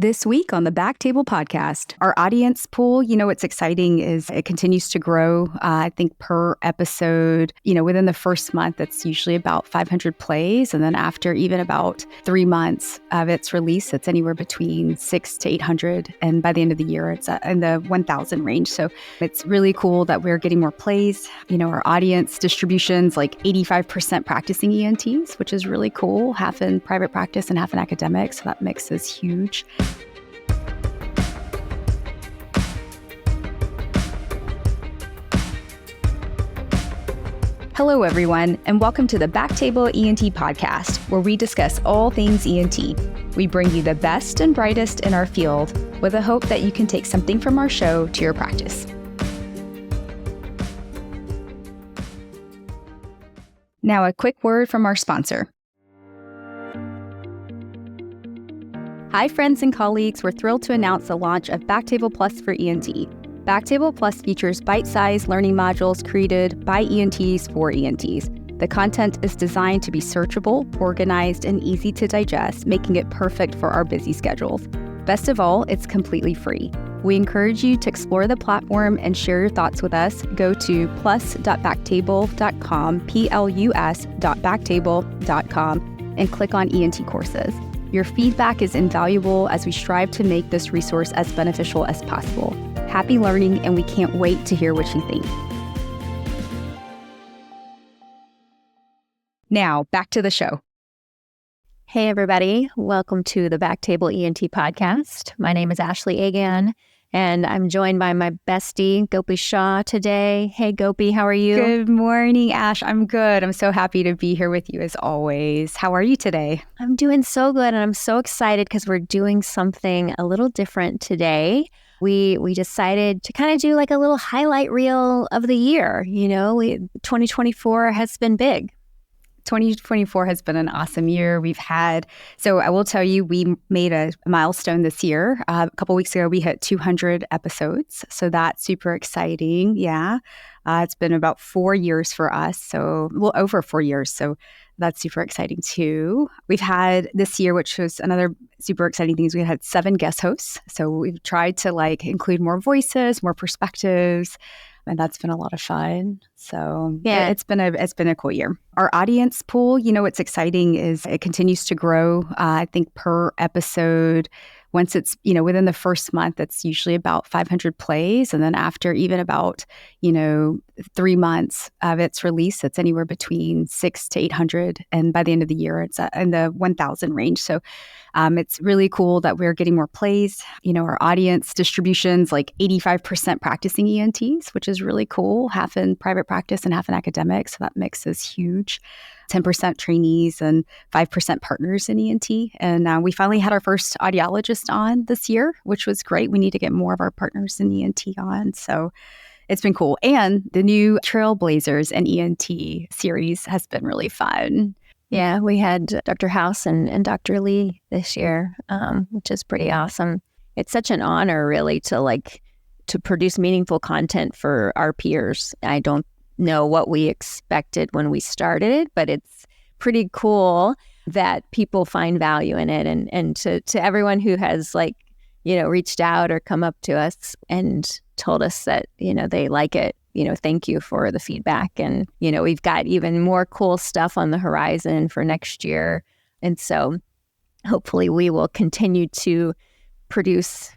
This week on the Backtable Podcast, our audience pool, what's exciting is it continues to grow. I think per episode, within the first month, it's usually about 500 plays. And then after even about 3 months of its release, it's anywhere between 600 to 800. And by the end of the year, it's in the 1,000 range. So it's really cool that we're getting more plays. Our audience distribution's like 85% practicing ENTs, which is really cool. Half in private practice and half in academic. So that mix is huge. Hello, everyone, and welcome to the Backtable ENT Podcast, where we discuss all things ENT. We bring you the best and brightest in our field with the hope that you can take something from our show to your practice. Now, a quick word from our sponsor. Hi, friends and colleagues. We're thrilled to announce the launch of Backtable Plus for ENT. Backtable Plus features bite-sized learning modules created by ENTs for ENTs. The content is designed to be searchable, organized, and easy to digest, making it perfect for our busy schedules. Best of all, it's completely free. We encourage you to explore the platform and share your thoughts with us. Go to plus.backtable.com, plus.backtable.com, and click on ENT courses. Your feedback is invaluable as we strive to make this resource as beneficial as possible. Happy learning, and we can't wait to hear what you think. Now, back to the show. Hey, everybody. Welcome to the Backtable ENT Podcast. My name is Ashley Agan, and I'm joined by my bestie, Gopi Shah, today. Hey, Gopi, how are you? Good morning, Ash. I'm good. I'm so happy to be here with you as always. How are you today? I'm doing so good, and I'm so excited because we're doing something a little different today. We decided to kind of do like a little highlight reel of the year. 2024 has been big. 2024 has been an awesome year. So I will tell you, we made a milestone this year. A couple weeks ago, we hit 200 episodes. So that's super exciting. Yeah. It's been about 4 years for us. Over 4 years. So that's super exciting too. We've had this year, which was another super exciting thing, is we had 7 guest hosts. So we've tried to include more voices, more perspectives. And that's been a lot of fun. So yeah, it's been a cool year. Our audience pool, what's exciting is it continues to grow. I think per episode, once it's, within the first month, it's usually about 500 plays. And then after even about, 3 months of its release, it's anywhere between 600 to 800. And by the end of the year, it's in the 1,000 range. So it's really cool that we're getting more plays. Our audience distribution's like 85% practicing ENTs, which is really cool. Half in private practice and half in academic. So that mix is huge. 10% trainees and 5% partners in ENT. And we finally had our first audiologist on this year, which was great. We need to get more of our partners in ENT on. So it's been cool. And the new Trailblazers and ENT series has been really fun. Yeah, we had Dr. House and Dr. Lee this year, which is pretty awesome. It's such an honor, really, to produce meaningful content for our peers. I don't know what we expected when we started, but it's pretty cool that people find value in it. And to everyone who has reached out or come up to us and told us that, they like it, thank you for the feedback. And, we've got even more cool stuff on the horizon for next year. And so hopefully we will continue to produce,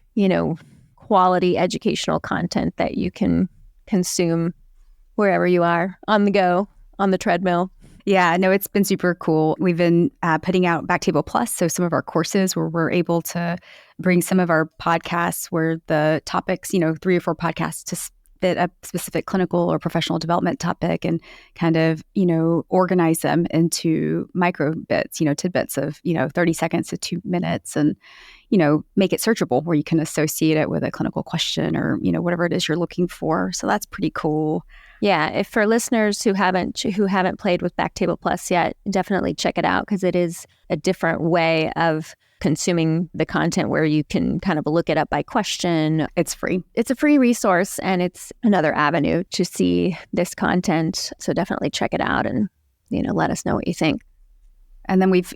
quality educational content that you can consume wherever you are, on the go, on the treadmill. Yeah, no, it's been super cool. We've been putting out Backtable Plus, so some of our courses where we're able to bring some of our podcasts where the topics, 3 or 4 podcasts to fit a specific clinical or professional development topic and kind of, organize them into micro bits, tidbits of, 30 seconds to 2 minutes and, make it searchable where you can associate it with a clinical question or, whatever it is you're looking for. So that's pretty cool. Yeah, if for listeners who haven't played with Backtable Plus yet, definitely check it out because it is a different way of consuming the content where you can kind of look it up by question. It's free. It's a free resource and it's another avenue to see this content. So definitely check it out and, let us know what you think. And then we've,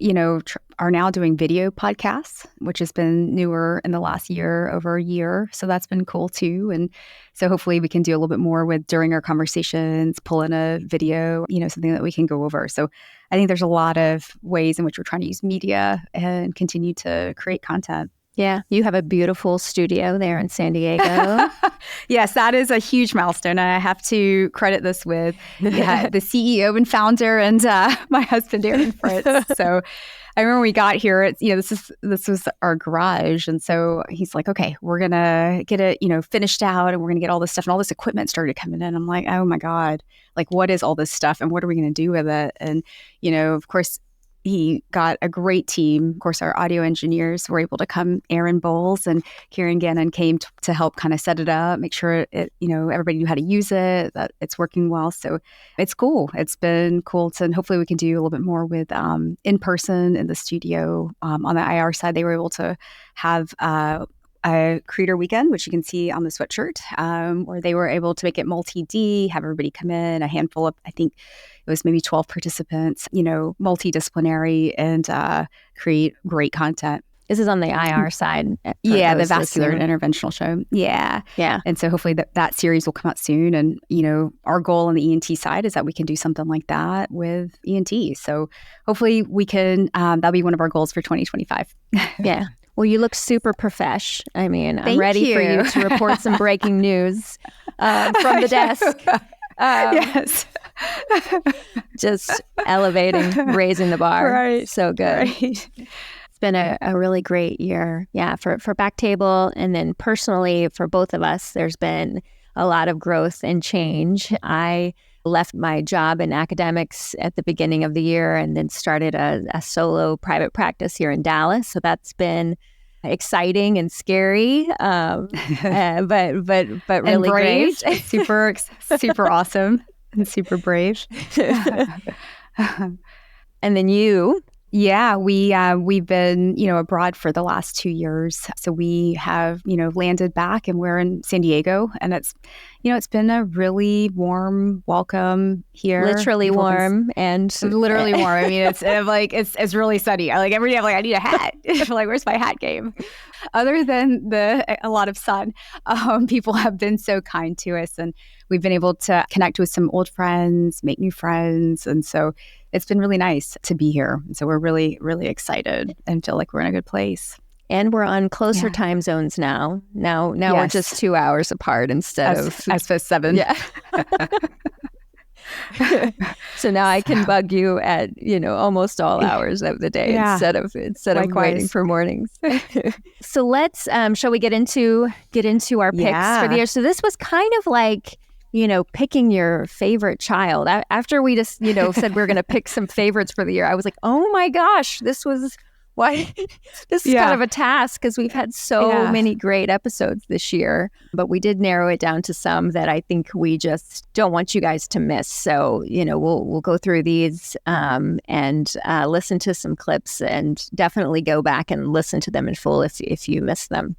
are now doing video podcasts, which has been newer in the last year, over a year. So that's been cool too. And so hopefully we can do a little bit more with during our conversations, pull in a video, something that we can go over. So I think there's a lot of ways in which we're trying to use media and continue to create content. Yeah, you have a beautiful studio there in San Diego. Yes, that is a huge milestone. And I have to credit this with the CEO and founder and my husband, Aaron Fritz. So I remember we got here, this was our garage. And so he's like, okay, we're going to get it, finished out, and we're going to get all this stuff, and all this equipment started coming in. I'm like, oh my God, like, what is all this stuff and what are we going to do with it? And, of course, he got a great team. Of course, our audio engineers were able to come. Aaron Bowles and Kieran Gannon came to help kind of set it up, make sure it, everybody knew how to use it, that it's working well. So it's cool. It's been cool and hopefully we can do a little bit more with in person in the studio. On the IR side, they were able to have a creator weekend, which you can see on the sweatshirt, where they were able to make it multi-D, have everybody come in, a handful of, I think it was maybe 12 participants, multidisciplinary, and create great content. This is on the IR side. Yeah, the vascular and interventional show. Yeah. Yeah. And so hopefully that series will come out soon. And, our goal on the ENT side is that we can do something like that with ENT. So hopefully we can, that'll be one of our goals for 2025. Yeah. Well, you look super profesh. I mean, I'm Thank ready you. for you to report some breaking news from the desk. Yes. Just elevating, raising the bar. Right. So good. Right. It's been a really great year. Yeah, for Backtable. And then personally, for both of us, there's been a lot of growth and change. I left my job in academics at the beginning of the year and then started a solo private practice here in Dallas. So that's been exciting and scary, but really brave. great. super awesome and super brave. And then you. Yeah, we've been, abroad for the last 2 years. So we have, landed back and we're in San Diego, and it's been a really warm welcome here. Literally warm and literally warm. I mean, it's really sunny. Every day I'm like, I need a hat. Where's my hat game? Other than a lot of sun, people have been so kind to us, and we've been able to connect with some old friends, make new friends. And so it's been really nice to be here. So we're really, really excited and feel like we're in a good place. And we're on closer time zones now. Now Yes. we're just 2 hours apart instead of... I suppose 7. Yeah. So now I can bug you at, almost all hours of the day instead of waiting for mornings. So let's, shall we get into our picks for the year? So this was kind of like, picking your favorite child. After we just, said we we're going to pick some favorites for the year, I was like, oh my gosh, this is kind of a task because we've had so many great episodes this year, but we did narrow it down to some that I think we just don't want you guys to miss. So, we'll go through these and listen to some clips, and definitely go back and listen to them in full if you missed them.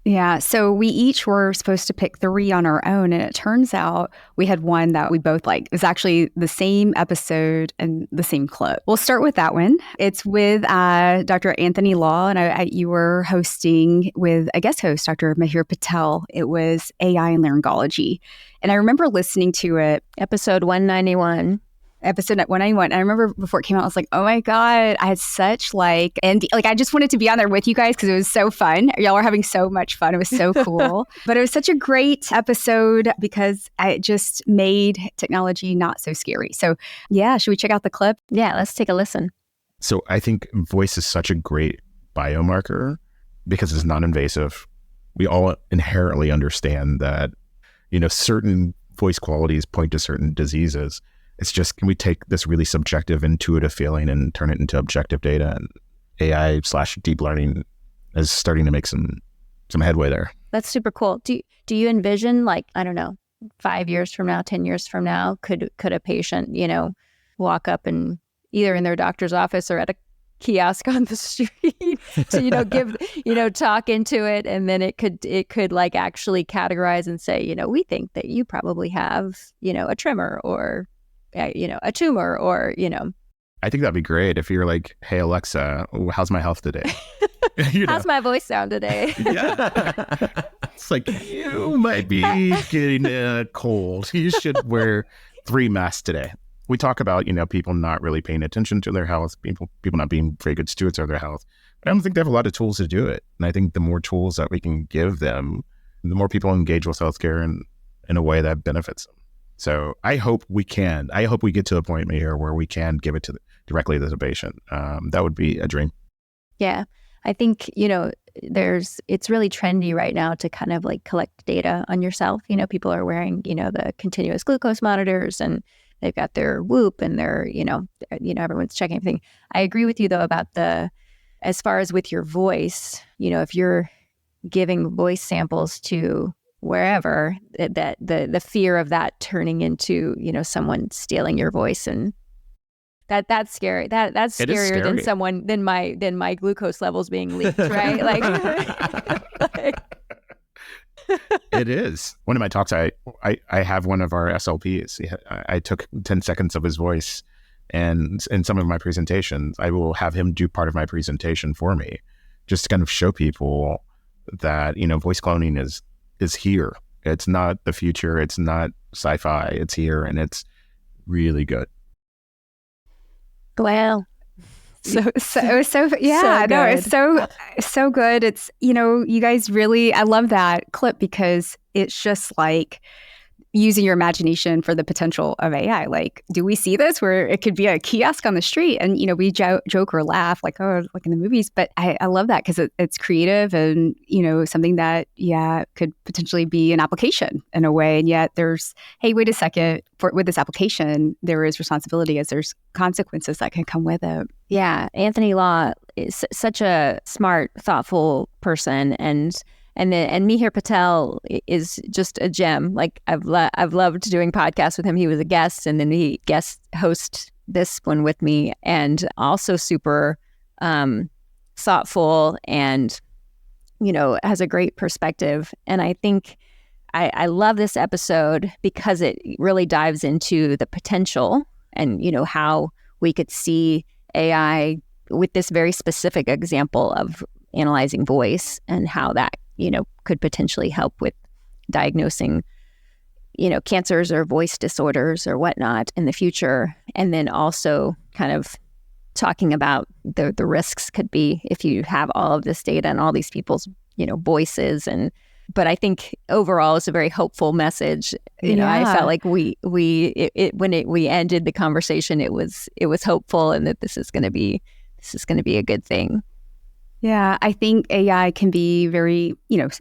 Yeah. So we each were supposed to pick 3 on our own. And it turns out we had one that we both liked. It was actually the same episode and the same clip. We'll start with that one. It's with Dr. Anthony Law. And you were hosting with a guest host, Dr. Mahir Patel. It was AI and Laryngology. And I remember listening to it. Episode 191. Episode 191. And I remember before it came out, I was like, oh my God, I had such and I just wanted to be on there with you guys because it was so fun. Y'all were having so much fun. It was so cool. But it was such a great episode because it just made technology not so scary. So yeah, should we check out the clip? Yeah, let's take a listen. So I think voice is such a great biomarker because it's non-invasive. We all inherently understand that, certain voice qualities point to certain diseases. It's just, can we take this really subjective, intuitive feeling and turn it into objective data? And AI/deep learning is starting to make some headway there. That's super cool. Do you envision, 5 years from now, 10 years from now, could a patient, walk up and either in their doctor's office or at a kiosk on the street to, give, talk into it, and then it could actually categorize and say, we think that you probably have, a tremor or a tumor or, I think that'd be great if you're like, hey, Alexa, how's my health today? How's my voice sound today? Yeah. It's like, you might be getting a cold. You should wear 3 masks today. We talk about, people not really paying attention to their health, people not being very good stewards of their health. But I don't think they have a lot of tools to do it. And I think the more tools that we can give them, the more people engage with healthcare in a way that benefits them. So I hope we get to a point here where we can give it directly to the patient. That would be a dream. Yeah. I think, it's really trendy right now to kind of like collect data on yourself. People are wearing, the continuous glucose monitors, and they've got their Whoop, and they're, everyone's checking everything. I agree with you though about as far as with your voice, if you're giving voice samples to wherever, that the fear of that turning into, someone stealing your voice, and that's scary. That's scarier than my glucose levels being leaked, right? Like, It is. One of my talks, I have one of our SLPs. I took 10 seconds of his voice, and in some of my presentations, I will have him do part of my presentation for me, just to kind of show people that, voice cloning is here. It's not the future. It's not sci-fi. It's here, and it's really good. Wow. So yeah, no, it's so good. It's, you guys really, I love that clip because it's just like using your imagination for the potential of AI. Like, do we see this where it could be a kiosk on the street? And, we joke or laugh like, oh, like in the movies. But I love that because it's creative and, something that, could potentially be an application in a way. And yet there's, hey, wait a second, with this application, there is responsibility as there's consequences that can come with it. Yeah. Anthony Law is such a smart, thoughtful person. And Mihir Patel is just a gem. Like I've loved doing podcasts with him. He was a guest, and then he guest host this one with me, and also super thoughtful and has a great perspective. And I think I love this episode because it really dives into the potential and how we could see AI with this very specific example of analyzing voice and how that could potentially help with diagnosing, cancers or voice disorders or whatnot in the future. And then also kind of talking about the risks could be if you have all of this data and all these people's, voices. But I think overall it's a very hopeful message. I felt like we ended the conversation, it was hopeful, and that this is going to be a good thing. Yeah, I think AI can be very,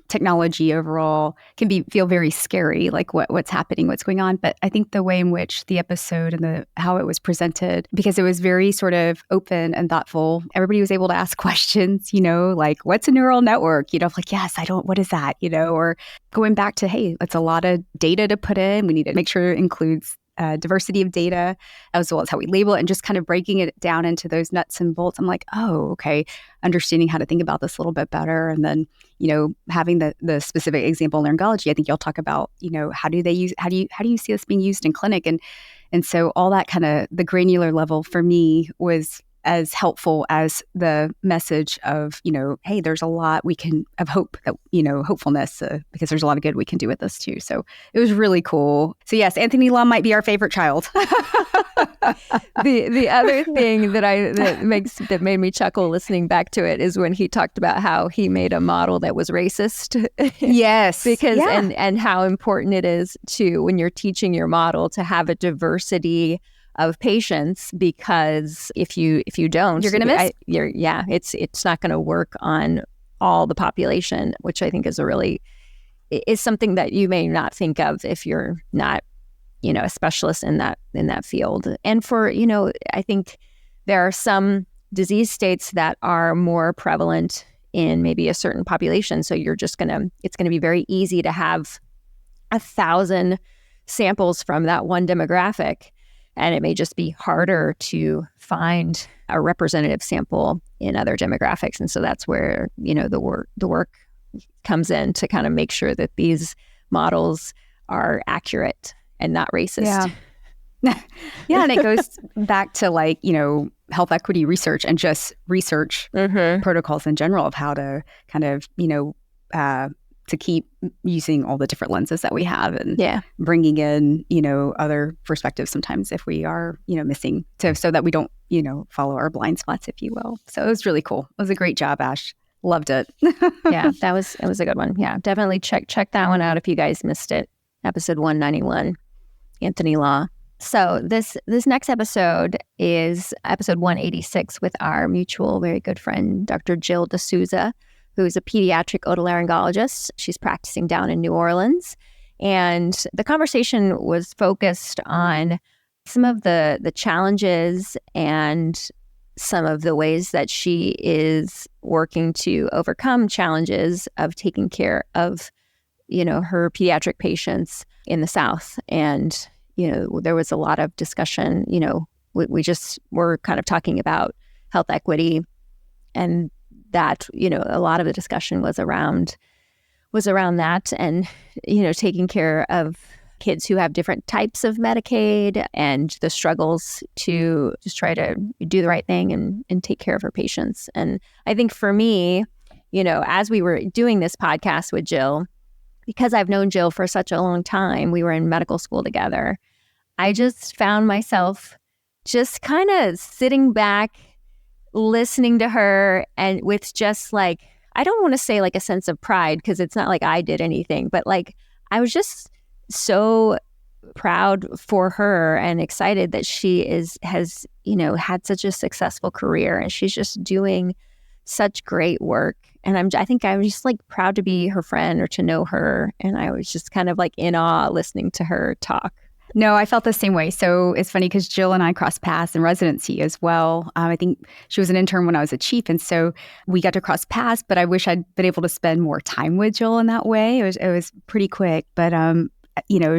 technology overall can feel very scary, like what's happening, what's going on. But I think the way in which the episode and how it was presented, because it was very sort of open and thoughtful, everybody was able to ask questions, like what's a neural network? Like, yes, what is that? Or going back to, hey, it's a lot of data to put in. We need to make sure it includes diversity of data, as well as how we label it, and just kind of breaking it down into those nuts and bolts. I'm like, oh, okay, understanding how to think about this a little bit better. And then, having the specific example in laryngology, I think you'll talk about, how do you see this being used in clinic? And so all that kind of the granular level for me was as helpful as the message of, hey, there's a lot we can of hope that, hopefulness, because there's a lot of good we can do with this too. So it was really cool. So yes, Anthony Law might be our favorite child. The other thing that made me chuckle listening back to it is when he talked about how he made a model that was racist. Yes. And how important it is to, when you're teaching your model, to have a diversity of patients, because if you don't, you're going to miss. It's not going to work on all the population, which I think is something that you may not think of if you're not, a specialist in that field. And for, I think there are some disease states that are more prevalent in maybe a certain population. So it's going to be very easy to have 1,000 samples from that one demographic. And it may just be harder to find a representative sample in other demographics. And so that's where, the work comes in to kind of make sure that these models are accurate and not racist. Yeah, and it goes back to like, health equity research and just research protocols in general of how to kind of, to keep using all the different lenses that we have and bringing in, other perspectives sometimes if we are, missing so that we don't, follow our blind spots, if you will. So it was really cool. It was a great job, Ash. Loved it. Yeah, it was a good one. Yeah, definitely check that one out if you guys missed it. Episode 191, Anthony Law. So this next episode is episode 186 with our mutual very good friend, Dr. Jill D'Souza, who is a pediatric otolaryngologist. She's practicing down in New Orleans. And the conversation was focused on some of the challenges and some of the ways that she is working to overcome challenges of taking care of, her pediatric patients in the South. And there was a lot of discussion, we just were kind of talking about health equity, and that, a lot of the discussion was around that and, taking care of kids who have different types of Medicaid and the struggles to just try to do the right thing and take care of her patients. And I think for me, as we were doing this podcast with Jill, because I've known Jill for such a long time, we were in medical school together, I just found myself just kind of sitting back, listening to her, and with just like, I don't want to say like a sense of pride because it's not like I did anything, but like I was just so proud for her and excited that she has had such a successful career, and she's just doing such great work. And I think I was just like proud to be her friend or to know her. And I was just kind of like in awe listening to her talk. No, I felt the same way. So it's funny because Jill and I crossed paths in residency as well. I think she was an intern when I was a chief. And so we got to cross paths, but I wish I'd been able to spend more time with Jill in that way. It was pretty quick, but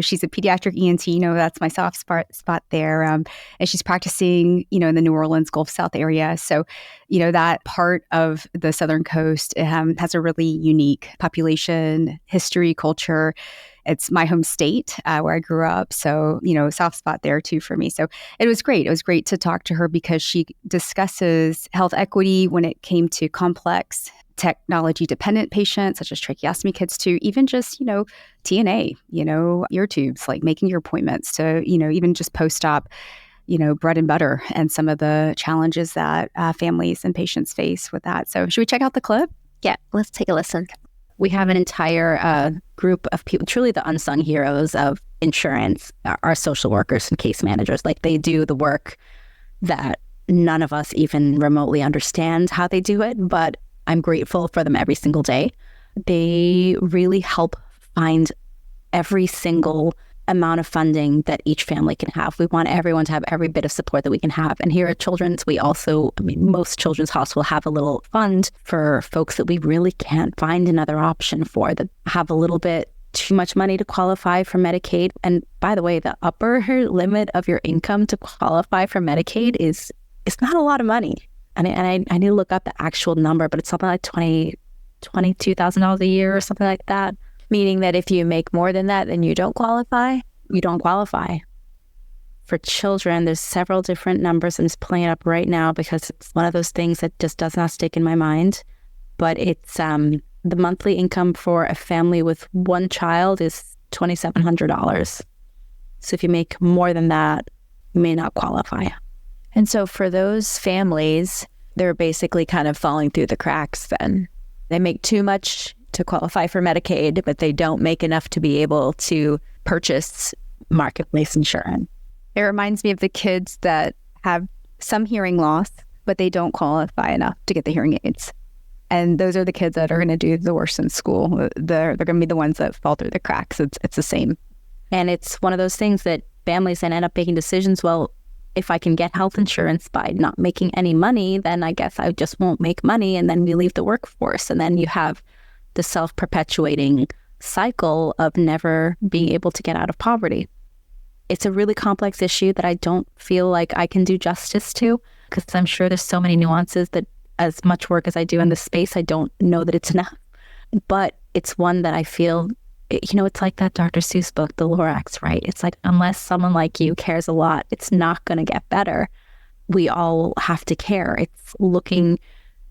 she's a pediatric ENT, that's my soft spot there. And she's practicing, in the New Orleans Gulf South area. So, that part of the Southern Coast has a really unique population, history, culture. It's my home state where I grew up. So, soft spot there too for me. So it was great. It was great to talk to her because she discusses health equity when it came to complex technology-dependent patients, such as tracheostomy kids, to even just, TNA, ear tubes, like making your appointments to, even just post-op, bread and butter and some of the challenges that families and patients face with that. So should we check out the clip? Yeah, let's take a listen. We have an entire group of people, truly the unsung heroes of insurance, our social workers and case managers. Like, they do the work that none of us even remotely understand how they do it, but I'm grateful for them every single day. They really help find every single amount of funding that each family can have. We want everyone to have every bit of support that we can have. And here at Children's, we also, most Children's Hospital have a little fund for folks that we really can't find another option for, that have a little bit too much money to qualify for Medicaid. And by the way, the upper limit of your income to qualify for Medicaid it's not a lot of money. And I need to look up the actual number, but it's something like $22,000 a year or something like that. Meaning that if you make more than that, then you don't qualify? You don't qualify. For children, there's several different numbers. I'm just pulling it up right now because it's one of those things that just does not stick in my mind. But it's the monthly income for a family with one child is $2,700. So if you make more than that, you may not qualify. And so for those families, they're basically kind of falling through the cracks then. They make too much to qualify for Medicaid, but they don't make enough to be able to purchase marketplace insurance. It reminds me of the kids that have some hearing loss, but they don't qualify enough to get the hearing aids. And those are the kids that are going to do the worst in school. They're going to be the ones that fall through the cracks. It's the same. And it's one of those things that families then end up making decisions, well, if I can get health insurance by not making any money, then I guess I just won't make money. And then we leave the workforce. And then you have the self-perpetuating cycle of never being able to get out of poverty. It's a really complex issue that I don't feel like I can do justice to, because I'm sure there's so many nuances that, as much work as I do in this space, I don't know that it's enough. But it's one that I feel it's like that Dr. Seuss book, The Lorax, right? It's like, unless someone like you cares a lot, it's not going to get better. We all have to care. It's looking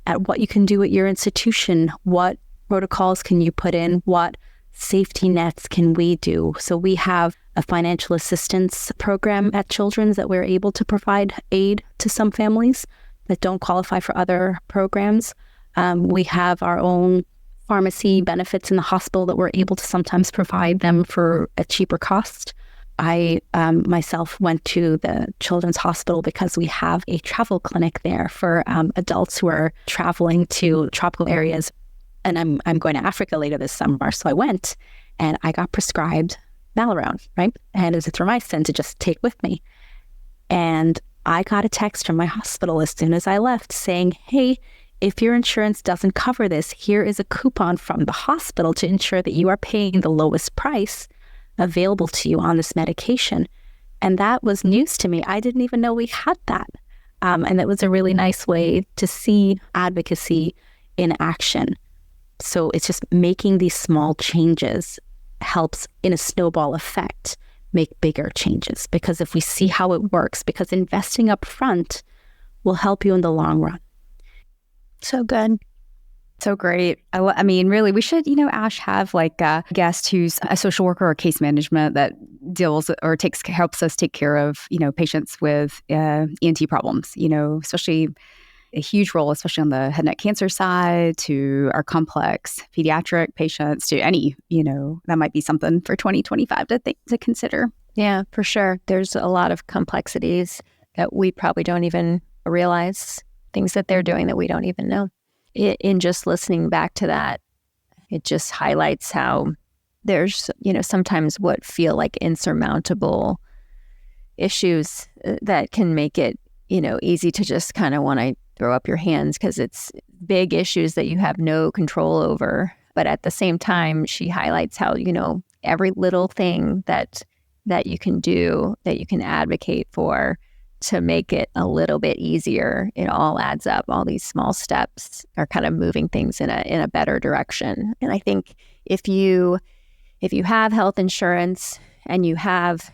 at what you can do at your institution. What protocols can you put in? What safety nets can we do? So we have a financial assistance program at Children's that we're able to provide aid to some families that don't qualify for other programs. We have our own pharmacy benefits in the hospital that we're able to sometimes provide them for a cheaper cost. I myself went to the Children's Hospital because we have a travel clinic there for adults who are traveling to tropical areas. And I'm going to Africa later this summer. So I went and I got prescribed Malarone, right? And azithromycin to just take with me. And I got a text from my hospital as soon as I left saying, hey, if your insurance doesn't cover this, here is a coupon from the hospital to ensure that you are paying the lowest price available to you on this medication. And that was news to me. I didn't even know we had that. And it was a really nice way to see advocacy in action. So it's just making these small changes helps in a snowball effect make bigger changes. Because if we see how it works, because investing up front will help you in the long run. So good. So great. I mean, really, we should, Ash, have like a guest who's a social worker or case management that deals or helps us take care of, patients with ENT problems, especially a huge role, especially on the head and neck cancer side, to our complex pediatric patients, to any, that might be something for 2025 to consider. Yeah, for sure. There's a lot of complexities that we probably don't even realize, things that they're doing that we don't even know. In just listening back to that, it just highlights how there's, sometimes what feel like insurmountable issues that can make it, easy to just kind of want to throw up your hands because it's big issues that you have no control over. But at the same time, she highlights how, every little thing that you can do, that you can advocate for to make it a little bit easier, it all adds up. All these small steps are kind of moving things in a better direction. And I think if you have health insurance and you have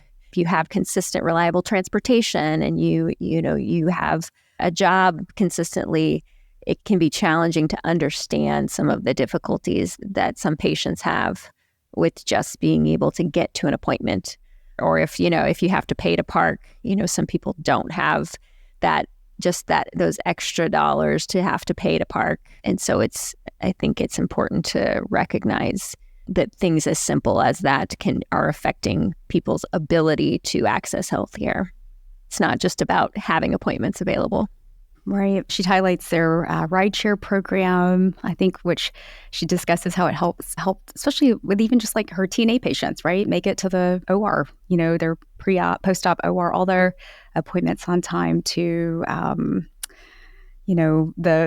consistent, reliable transportation, and you have a job consistently, it can be challenging to understand some of the difficulties that some patients have with just being able to get to an appointment. Or if you have to pay to park, some people don't have those extra dollars to have to pay to park. And so I think it's important to recognize that things as simple as that are affecting people's ability to access healthcare. It's not just about having appointments available. Right. She highlights their rideshare program, I think, which she discusses how it helps, especially with even just like her TNA patients, right? Make it to the OR, their pre-op, post-op OR, all their appointments on time to, the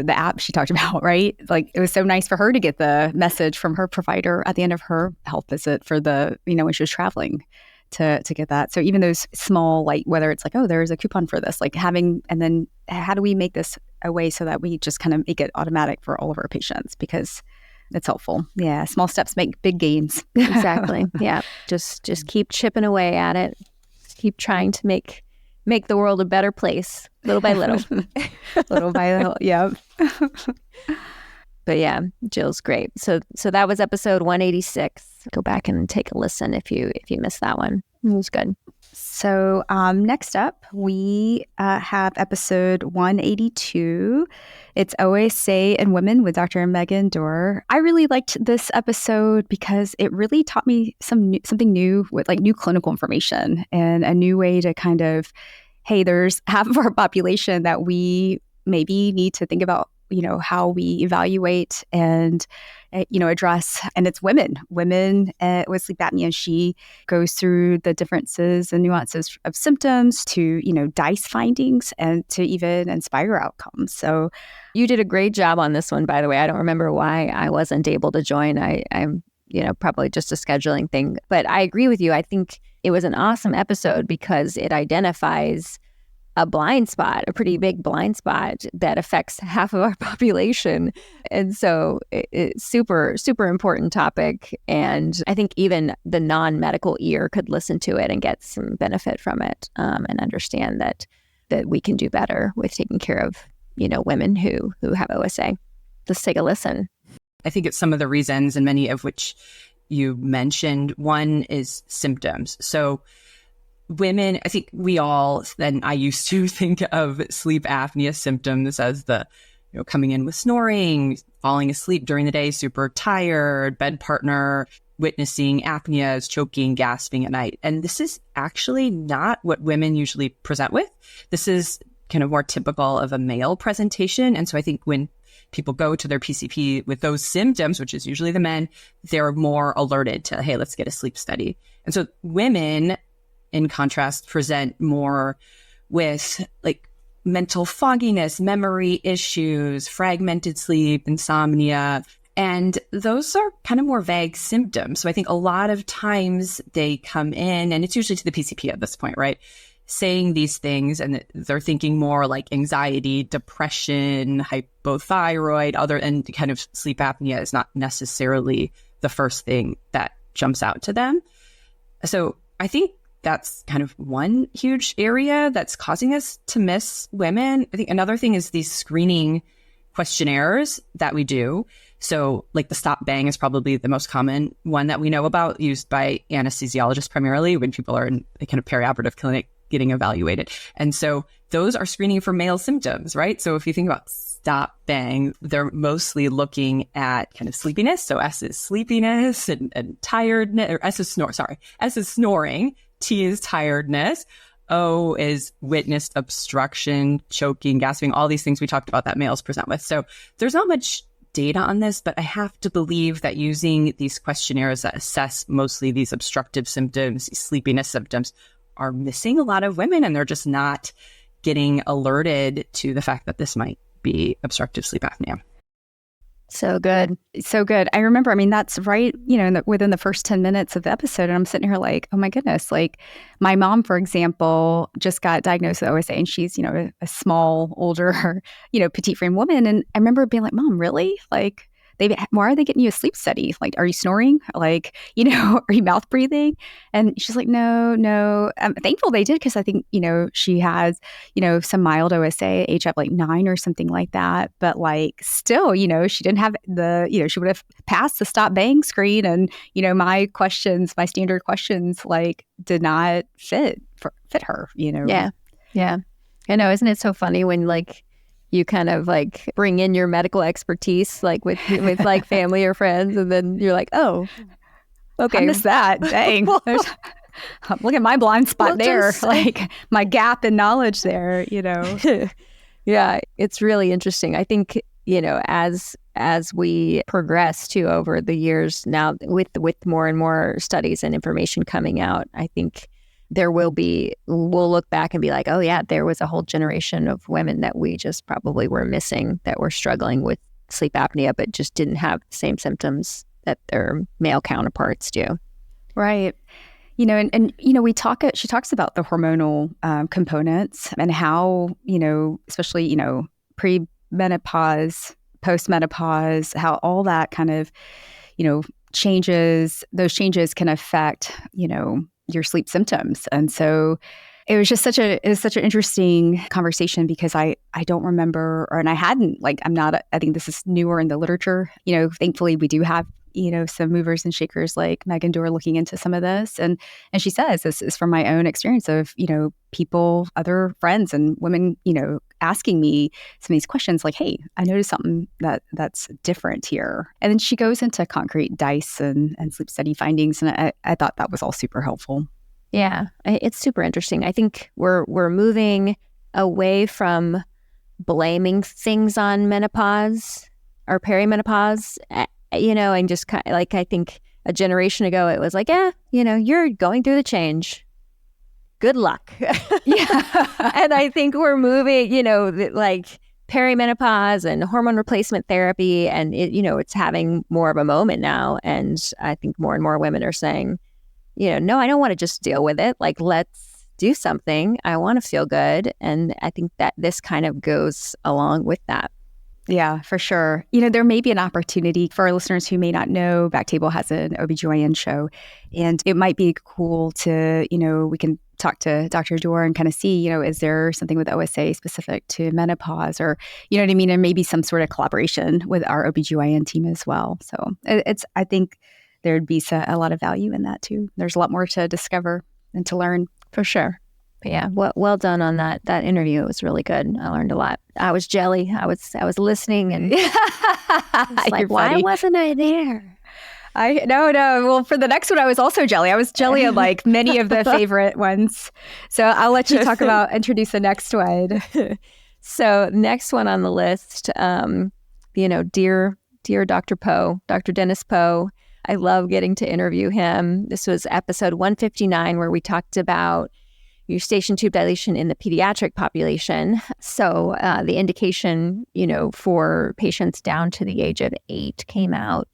app she talked about, right? Like it was so nice for her to get the message from her provider at the end of her health visit for the, when she was traveling to get that. So even those small, like whether it's like, oh, there's a coupon for this, like having, and then how do we make this a way so that we just kind of make it automatic for all of our patients, because it's helpful. Yeah. Small steps make big gains. Exactly. Yeah. Just keep chipping away at it. Keep trying to make the world a better place, little by little. Little by little. Yeah. But yeah, Jill's great. So that was episode 186. Go back and take a listen if you missed that one. It was good. So next up, we have episode 182. It's OSA and Women with Dr. Megan Durr. I really liked this episode because it really taught me something new with like new clinical information and a new way to kind of, hey, there's half of our population that we maybe need to think about, how we evaluate and, address. And it's women with sleep apnea. She goes through the differences and nuances of symptoms to, DICE findings and to even Inspire outcomes. So you did a great job on this one, by the way. I don't remember why I wasn't able to join. I'm probably just a scheduling thing. But I agree with you. I think it was an awesome episode because it identifies a blind spot, a pretty big blind spot that affects half of our population. And so it's super, super important topic. And I think even the non-medical ear could listen to it and get some benefit from it, and understand that we can do better with taking care of, women who have OSA. Let's take a listen. I think it's some of the reasons, and many of which you mentioned. One is symptoms. So women, I think I used to think of sleep apnea symptoms as coming in with snoring, falling asleep during the day, super tired, bed partner, witnessing apneas, choking, gasping at night. And this is actually not what women usually present with. This is kind of more typical of a male presentation. And so I think when people go to their PCP with those symptoms, which is usually the men, they're more alerted to, hey, let's get a sleep study. And so women, in contrast, present more with like mental fogginess, memory issues, fragmented sleep, insomnia. And those are kind of more vague symptoms. So I think a lot of times they come in, and it's usually to the PCP at this point, right? Saying these things, and they're thinking more like anxiety, depression, hypothyroid, and kind of sleep apnea is not necessarily the first thing that jumps out to them. So I think that's kind of one huge area that's causing us to miss women. I think another thing is these screening questionnaires that we do. So like the stop bang is probably the most common one that we know about, used by anesthesiologists primarily when people are in a kind of perioperative clinic getting evaluated. And so those are screening for male symptoms, right? So if you think about stop bang, they're mostly looking at kind of sleepiness. So S is sleepiness and tiredness, or S is snoring. T is tiredness. O is witnessed obstruction, choking, gasping, all these things we talked about that males present with. So there's not much data on this, but I have to believe that using these questionnaires that assess mostly these obstructive symptoms, these sleepiness symptoms, are missing a lot of women, and they're just not getting alerted to the fact that this might be obstructive sleep apnea. So good. So good. I remember, that's right, within the first 10 minutes of the episode, and I'm sitting here like, oh my goodness, like my mom, for example, just got diagnosed with OSA, and she's, a small, older, petite frame woman. And I remember being like, Mom, really? Like, why are they getting you a sleep study? Like, are you snoring? Like, are you mouth breathing? And she's like, no. I'm thankful they did, because I think, she has, some mild OSA, age of like 9 or something like that. But like, still, she didn't have she would have passed the stop bang screen. And, my standard questions, like, did not fit her, Yeah. Yeah. I know. Isn't it so funny when like, you kind of like bring in your medical expertise, like with like family or friends, and then you're like, oh, okay. I missed that. Dang. Look at my blind spot there, like my gap in knowledge there, Yeah, it's really interesting. I think, as we progress too over the years now with more and more studies and information coming out, I think we'll look back and be like, oh yeah, there was a whole generation of women that we just probably were missing, that were struggling with sleep apnea, but just didn't have the same symptoms that their male counterparts do. Right. She talks about the hormonal components and how, especially, pre-menopause, post-menopause, how all that kind of, those changes can affect, your sleep symptoms. And so it was just such an interesting conversation, because I don't remember, and I hadn't, I think this is newer in the literature. Thankfully we do have, some movers and shakers like Megan Durr looking into some of this. And she says, this is from my own experience of, people, other friends and women, asking me some of these questions like, hey, I noticed something that's different here. And then she goes into concrete DICE and sleep study findings. And I thought that was all super helpful. Yeah, it's super interesting. I think we're moving away from blaming things on menopause or perimenopause, and just kind of like, I think a generation ago, it was like, you're going through the change. Good luck. Yeah. And I think we're moving, like perimenopause and hormone replacement therapy, and it's having more of a moment now. And I think more and more women are saying, no, I don't want to just deal with it. Like, let's do something. I want to feel good. And I think that this kind of goes along with that. Yeah, for sure. There may be an opportunity for our listeners who may not know, Backtable has an OBGYN show, and it might be cool to, we can talk to Dr. Durr and kind of see, is there something with OSA specific to menopause, or, you know what I mean? And maybe some sort of collaboration with our OBGYN team as well. So I think there'd be a lot of value in that too. There's a lot more to discover and to learn. For sure. But yeah, well done on that interview. It was really good. I learned a lot. I was jelly. I was listening and I was like, why wasn't I there? No. Well, for the next one, I was also jelly. I was jelly on like many of the favorite ones. So I'll let you introduce the next one. So next one on the list, dear Dr. Poe, Dr. Dennis Poe. I love getting to interview him. This was episode 159 where we talked about Eustachian tube dilation in the pediatric population. So the indication, for patients down to the age of 8 came out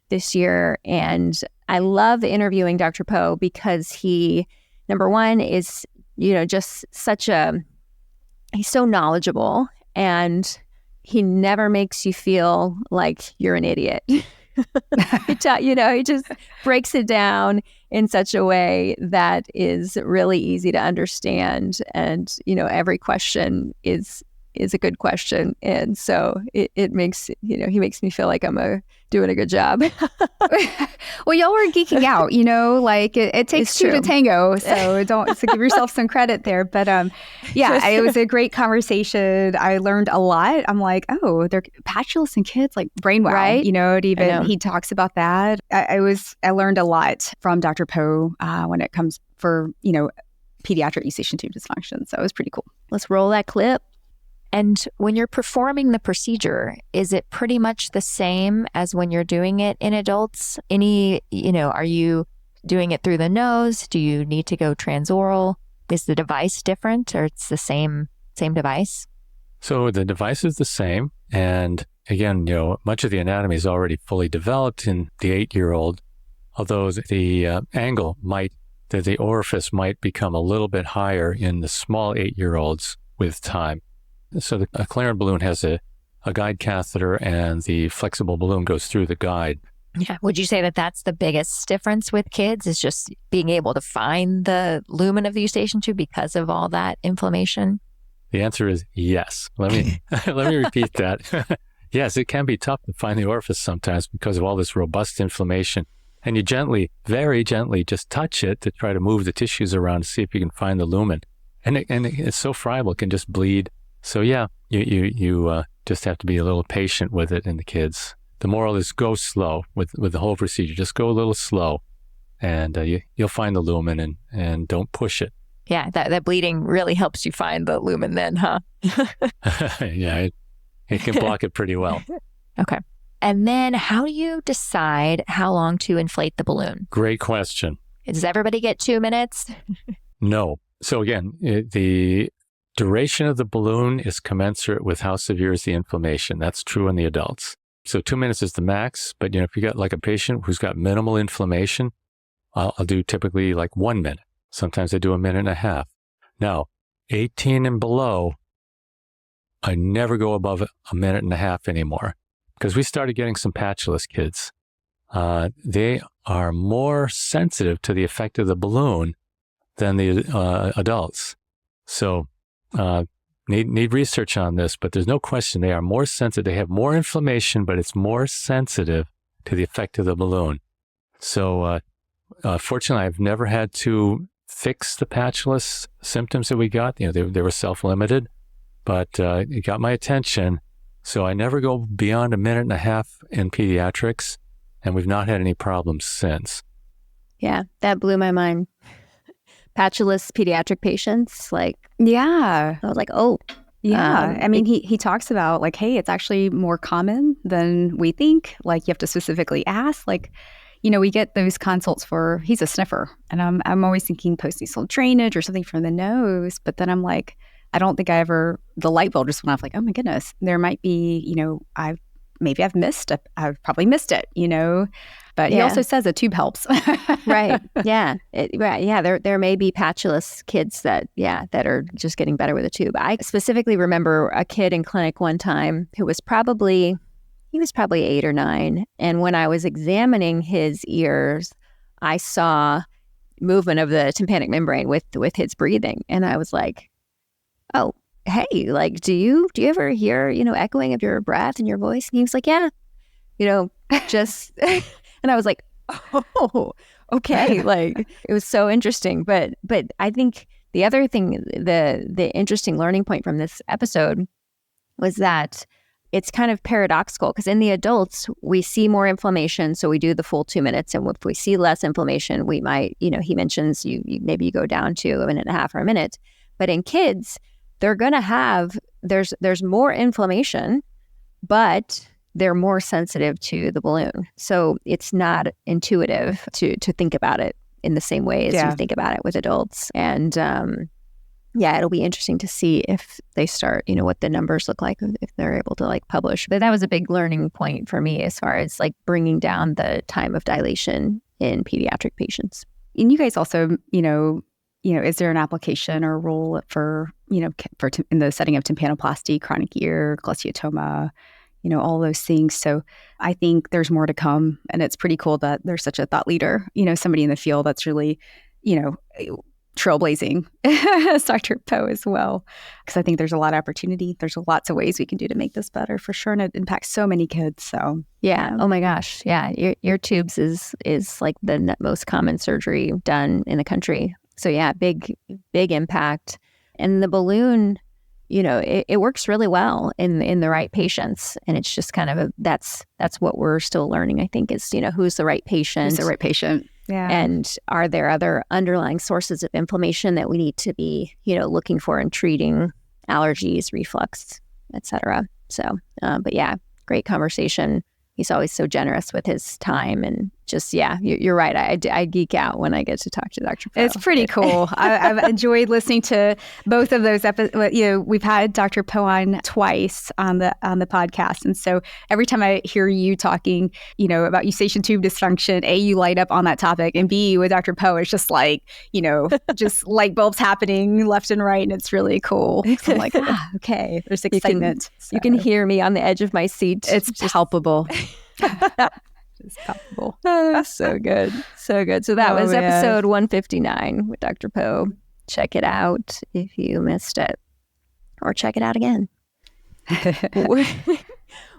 this year. And I love interviewing Dr. Poe because he, number one, is, just he's so knowledgeable, and he never makes you feel like you're an idiot. He just breaks it down in such a way that is really easy to understand. And, every question is a good question. And so it makes, he makes me feel like I'm doing a good job. Well, y'all were geeking out, like it takes two to tango. So give yourself some credit there. But it was a great conversation. I learned a lot. I'm like, oh, they're patulous in kids, like brain wow, right? He talks about that. I learned a lot from Dr. Poe when it comes for, pediatric eustachian tube dysfunction. So it was pretty cool. Let's roll that clip. And when you're performing the procedure, is it pretty much the same as when you're doing it in adults? Are you doing it through the nose? Do you need to go transoral? Is the device different, or it's the same device? So the device is the same. And again, much of the anatomy is already fully developed in the 8-year-old, although the angle the orifice might become a little bit higher in the small 8-year-olds with time. So a Clarent balloon has a guide catheter, and the flexible balloon goes through the guide. Yeah. Would you say that that's the biggest difference with kids, is just being able to find the lumen of the eustachian tube because of all that inflammation? The answer is yes. Let me repeat that. Yes, it can be tough to find the orifice sometimes because of all this robust inflammation. And you very gently just touch it to try to move the tissues around to see if you can find the lumen. And it's so friable, it can just bleed. So yeah, you just have to be a little patient with it in the kids. The moral is go slow with the whole procedure. Just go a little slow, and you'll find the lumen, and don't push it. Yeah, that bleeding really helps you find the lumen then, huh? Yeah, it can block it pretty well. Okay. And then how do you decide how long to inflate the balloon? Great question. Does everybody get 2 minutes? No. So again, the duration of the balloon is commensurate with how severe is the inflammation. That's true in the adults. So 2 minutes is the max, but if you got like a patient who's got minimal inflammation, I'll do typically like 1 minute. Sometimes I do 1.5 minutes. Now, 18 and below, I never go above 1.5 minutes anymore, because we started getting some patulous kids. They are more sensitive to the effect of the balloon than the adults. So need research on this, but there's no question they are more sensitive. They have more inflammation, but it's more sensitive to the effect of the balloon. So fortunately, I've never had to fix the patulous symptoms that we got. They were self-limited, but it got my attention. So I never go beyond 1.5 minutes in pediatrics, and we've not had any problems since. Yeah, that blew my mind. Patulous pediatric patients, yeah, I was like, oh, yeah. I mean, he talks about like, hey, it's actually more common than we think. Like, you have to specifically ask. Like, we get those consults for, he's a sniffer, and I'm always thinking postnasal drainage or something from the nose. But then I'm like, I don't think the light bulb just went off. Like, oh my goodness, there might be, I've maybe I've probably missed it, But he also says a tube helps. Right. Yeah. Right. Yeah. There may be patulous kids that are just getting better with a tube. I specifically remember a kid in clinic one time who was probably 8 or 9. And when I was examining his ears, I saw movement of the tympanic membrane with his breathing. And I was like, oh, hey, like, do you ever hear, echoing of your breath and your voice? And he was like, yeah, just... And I was like, oh, okay. Like, it was so interesting. But I think the other thing, the interesting learning point from this episode was that it's kind of paradoxical, because in the adults, we see more inflammation. So we do the full 2 minutes. And if we see less inflammation, we might, he mentions maybe you go down to a minute and a half or a minute. But in kids, they're going to have, there's more inflammation, but they're more sensitive to the balloon. So it's not intuitive to think about it in the same way as you think about it with adults. And it'll be interesting to see if they start, what the numbers look like, if they're able to like publish. But that was a big learning point for me as far as like bringing down the time of dilation in pediatric patients. And you guys also, is there an application or role for in the setting of tympanoplasty, chronic ear, glessiotoma, all those things. So I think there's more to come. And it's pretty cool that there's such a thought leader, somebody in the field that's really, trailblazing as Dr. Poe as well. Because I think there's a lot of opportunity. There's lots of ways we can do to make this better for sure. And it impacts so many kids. So yeah. Oh my gosh. Yeah. Ear tubes is like the most common surgery done in the country. So yeah, big impact. And the balloon, it works really well in the right patients. And it's just kind of that's what we're still learning, I think, is, who's the right patient. Who's the right patient. Yeah. And are there other underlying sources of inflammation that we need to be, looking for and treating, allergies, reflux, et cetera. So, but yeah, great conversation. He's always so generous with his time, and just, you're right. I geek out when I get to talk to Dr. Poe. It's pretty cool. I've enjoyed listening to both of those episodes. We've had Dr. Poe on twice on the podcast. And so every time I hear you talking, about eustachian tube dysfunction, A, you light up on that topic, and B, with Dr. Poe, it's just like, just light bulbs happening left and right. And it's really cool. So I'm like, okay, there's excitement. You can hear me on the edge of my seat. It's just palpable. It's palpable. So good. So good. So that was episode 159 with Dr. Poe. Check it out if you missed it, or check it out again.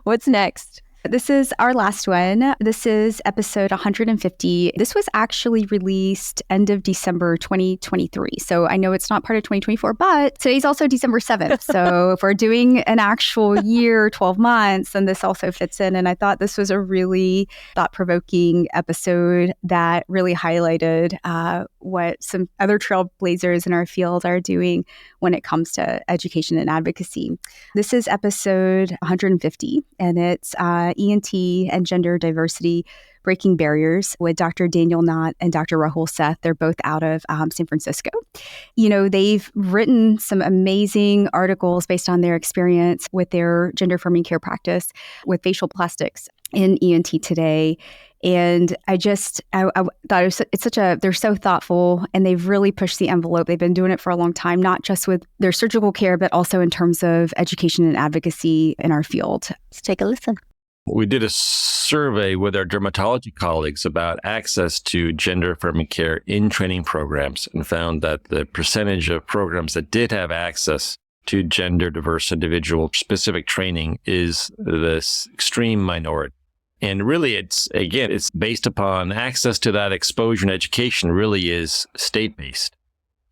What's next? This is our last one. This is episode 150. This was actually released end of December 2023. So I know it's not part of 2024, but today's also December 7th. So if we're doing an actual year, 12 months, then this also fits in. And I thought this was a really thought-provoking episode that really highlighted what some other trailblazers in our field are doing when it comes to education and advocacy. This is episode 150, and it's ENT and gender diversity, breaking barriers, with Dr. Daniel Knott and Dr. Rahul Seth. They're both out of San Francisco. They've written some amazing articles based on their experience with their gender-affirming care practice with facial plastics in ENT today. And I thought they're so thoughtful, and they've really pushed the envelope. They've been doing it for a long time, not just with their surgical care, but also in terms of education and advocacy in our field. Let's take a listen. We did a survey with our dermatology colleagues about access to gender-affirming care in training programs, and found that the percentage of programs that did have access to gender diverse individual specific training is this extreme minority. And really, it's based upon access to that exposure and education really is state-based.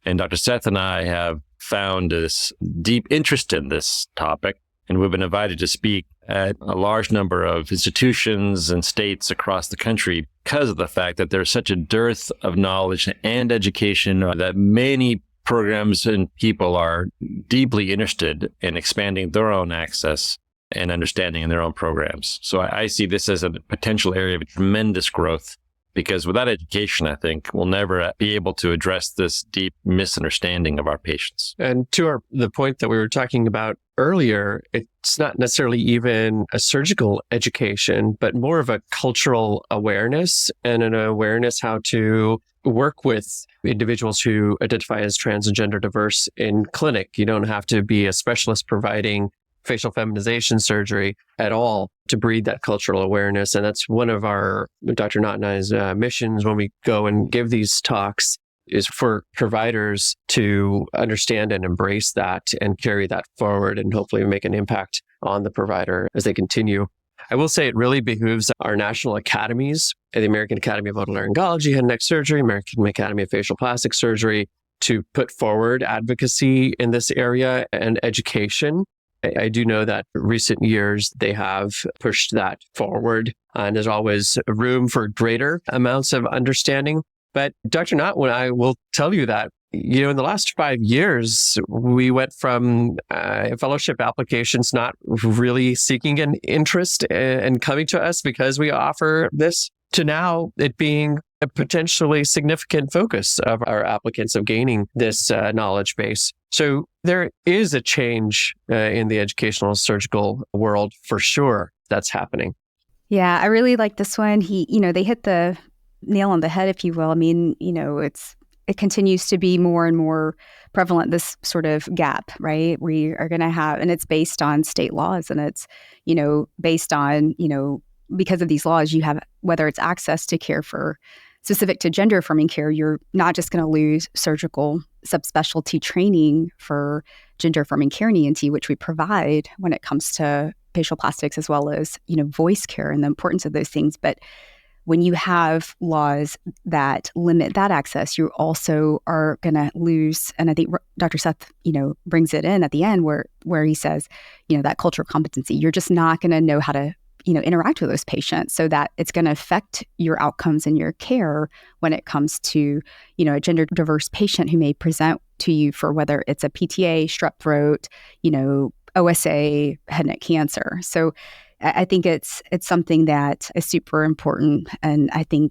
And Dr. Seth and I have found this deep interest in this topic, and we've been invited to speak at a large number of institutions and states across the country because of the fact that there's such a dearth of knowledge and education that many programs and people are deeply interested in expanding their own access and understanding in their own programs. So I see this as a potential area of tremendous growth Because without education, I think we'll never be able to address this deep misunderstanding of our patients. And to the point that we were talking about earlier, it's not necessarily even a surgical education, but more of a cultural awareness and an awareness how to work with individuals who identify as trans and gender diverse in clinic. You don't have to be a specialist providing facial feminization surgery at all to breed that cultural awareness. And that's one of our, Dr. Knott and I's missions when we go and give these talks, is for providers to understand and embrace that and carry that forward and hopefully make an impact on the provider as they continue. I will say it really behooves our national academies, the American Academy of Otolaryngology, Head and Neck Surgery, American Academy of Facial Plastic Surgery, to put forward advocacy in this area and education. I do know that recent years they have pushed that forward, and there's always room for greater amounts of understanding. But Dr. Knott, when I will tell you that, in the last 5 years, we went from fellowship applications not really seeking an interest and coming to us because we offer this, to now it being a potentially significant focus of our applicants of gaining this knowledge base. So there is a change in the educational surgical world for sure that's happening. Yeah, I really like this one. They hit the nail on the head, if you will. I mean, it continues to be more and more prevalent, this sort of gap, right? We are going to have, and it's based on state laws, and it's, based on, because of these laws, you have, whether it's access to care for specific to gender affirming care, you're not just going to lose surgical subspecialty training for gender affirming care in ENT, which we provide when it comes to facial plastics, as well as, voice care and the importance of those things. But when you have laws that limit that access, you also are going to lose. And I think Dr. Seth, brings it in at the end where he says, that cultural competency, you're just not going to know how to, interact with those patients, so that it's going to affect your outcomes and your care when it comes to, a gender diverse patient who may present to you for whether it's a PTA, strep throat, OSA, head and neck cancer. So I think it's something that is super important. And I think,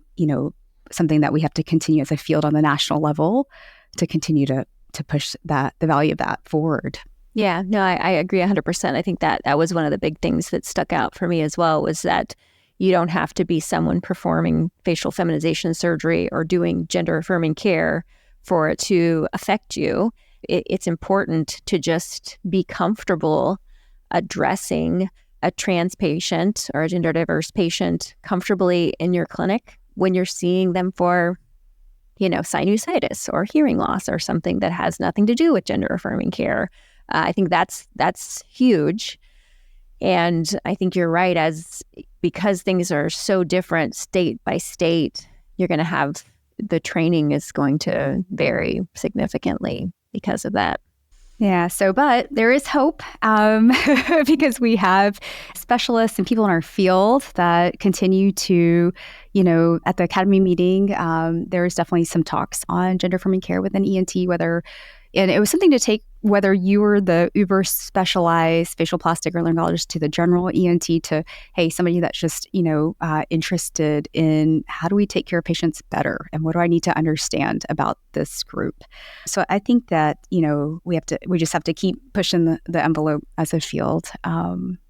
something that we have to continue as a field on the national level to continue to push the value of that forward. Yeah, no, I agree 100%. I think that was one of the big things that stuck out for me as well, was that you don't have to be someone performing facial feminization surgery or doing gender affirming care for it to affect you. It's important to just be comfortable addressing a trans patient or a gender diverse patient comfortably in your clinic when you're seeing them for, sinusitis or hearing loss or something that has nothing to do with gender affirming care. I think that's huge. And I think you're right, because things are so different state by state, you're going to have, the training is going to vary significantly because of that. Yeah. But there is hope because we have specialists and people in our field that continue to, at the academy meeting, there is definitely some talks on gender affirming care within ENT, and it was something to take, whether you were the uber specialized facial plastic or laryngologist to the general ENT to, hey, somebody that's just, interested in how do we take care of patients better and what do I need to understand about this group. So I think that, we just have to keep pushing the envelope as a field.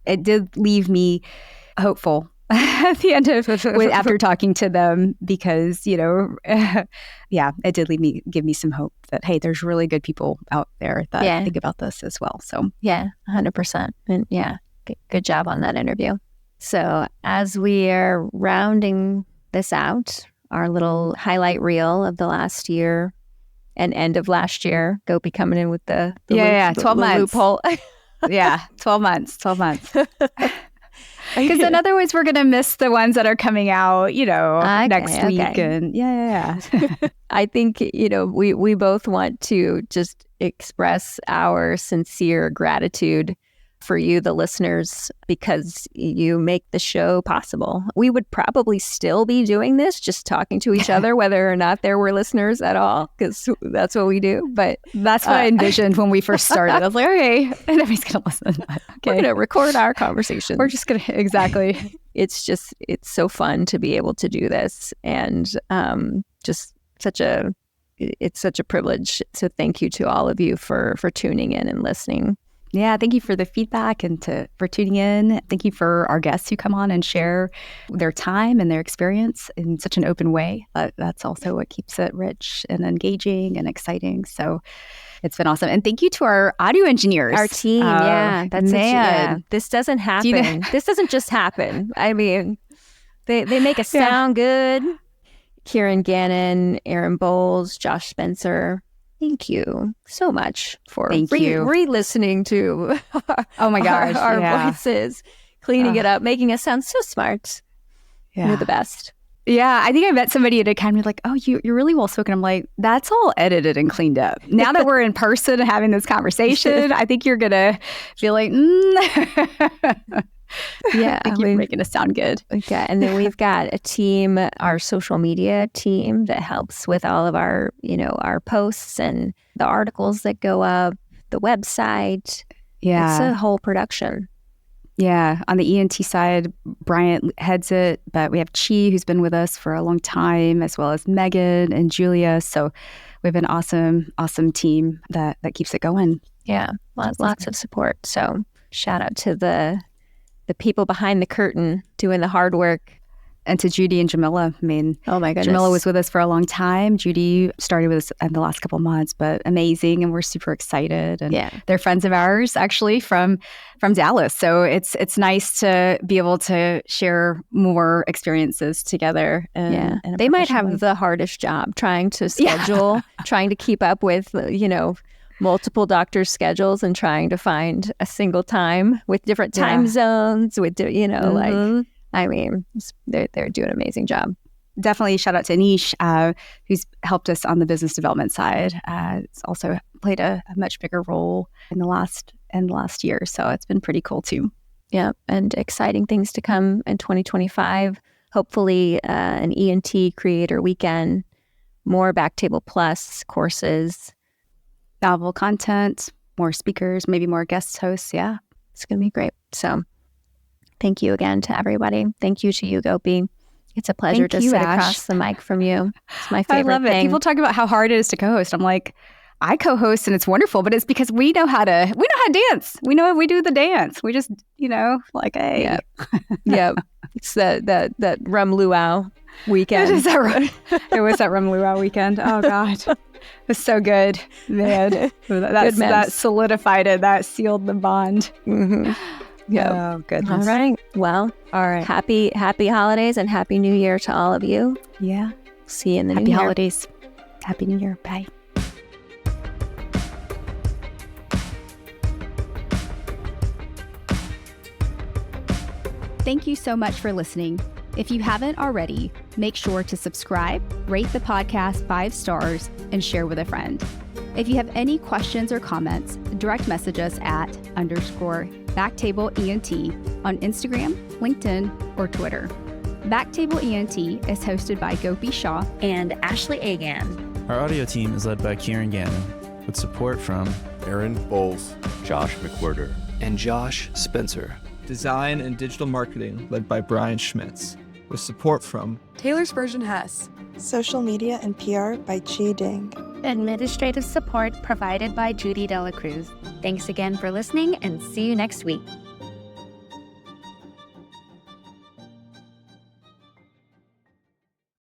It did leave me hopeful at the end of after talking to them, because it did give me some hope that, hey, there's really good people out there that think about this as well. So 100%. And good job on that interview. So as we are rounding this out, our little highlight reel of the last year and end of last year, Gopi coming in with the 12 months loophole. 12 months. Because in other words, we're going to miss the ones that are coming out, next week. And I think, we both want to just express our sincere gratitude for you, the listeners, because you make the show possible. We would probably still be doing this, just talking to each other, whether or not there were listeners at all, because that's what we do. But that's what I envisioned when we first started. I was like, okay, nobody's going to listen. Okay. We're going to record our conversation. We're just going to, exactly. It's so fun to be able to do this, and it's such a privilege. So thank you to all of you for tuning in and listening. Yeah, thank you for the feedback and for tuning in. Thank you for our guests who come on and share their time and their experience in such an open way. That's also what keeps it rich and engaging and exciting. So it's been awesome. And thank you to our audio engineers. Our team, this doesn't happen. This doesn't just happen. I mean, they make us sound good. Kieran Gannon, Aaron Bowles, Josh Spencer. Thank you so much for re-listening to our voices, cleaning it up, making us sound so smart. Yeah. You're the best. Yeah, I think I met somebody at Academy like, oh, you're really well spoken. I'm like, that's all edited and cleaned up. Now that we're in person and having this conversation, I think you're going to feel like, yeah, I think you're making us sound good. Okay, and then we've got a team, our social media team, that helps with all of our, our posts and the articles that go up, the website. Yeah, it's a whole production. Yeah, on the ENT side, Bryant heads it, but we have Chi, who's been with us for a long time, as well as Megan and Julia. So we have an awesome team that keeps it going. Yeah, lots of support. So shout out to the people behind the curtain doing the hard work. And to Judy and Jamila. I mean, oh my goodness. Jamila was with us for a long time. Judy started with us in the last couple of months, but amazing. And we're super excited. And they're friends of ours, actually, from Dallas. So it's nice to be able to share more experiences together. They might have the hardest job trying to schedule, trying to keep up with, multiple doctors' schedules and trying to find a single time with different time zones, with, I mean, they're doing an amazing job. Definitely shout out to Anish, who's helped us on the business development side. It's also played a much bigger role in the last year. So it's been pretty cool too. Yeah, and exciting things to come in 2025. Hopefully an ENT creator weekend, more Backtable Plus courses. Novel content, more speakers, maybe more guest hosts. Yeah, it's going to be great. So thank you again to everybody. Thank you to you, Gopi. It's a pleasure to sit across the mic from you. It's my favorite I love it. People talk about how hard it is to co-host. I'm like, I co-host and it's wonderful, but it's because we know how to dance. We know we do the dance. We just, like, hey. Yeah. It's that rum luau weekend. It was that rum luau weekend. Oh, God. It was so good, man. That solidified it. That sealed the bond. Mm-hmm. Yeah. Oh, goodness. All right. Well, all right. Happy holidays and Happy New Year to all of you. Yeah. See you in the new year. Happy holidays. Happy New Year. Bye. Thank you so much for listening. If you haven't already, make sure to subscribe, rate the podcast 5 stars, and share with a friend. If you have any questions or comments, direct message us at _Backtable ENT on Instagram, LinkedIn, or Twitter. Backtable ENT is hosted by Gopi Shah and Ashley Agan. Our audio team is led by Kieran Gannon, with support from Aaron Bowles, Josh McWhirter, and Josh Spencer. Design and digital marketing led by Brian Schmitz, with support from Taylor Spurgeon Hess. Social media and PR by Chi Ding. Administrative support provided by Judy Dela Cruz. Thanks again for listening and see you next week.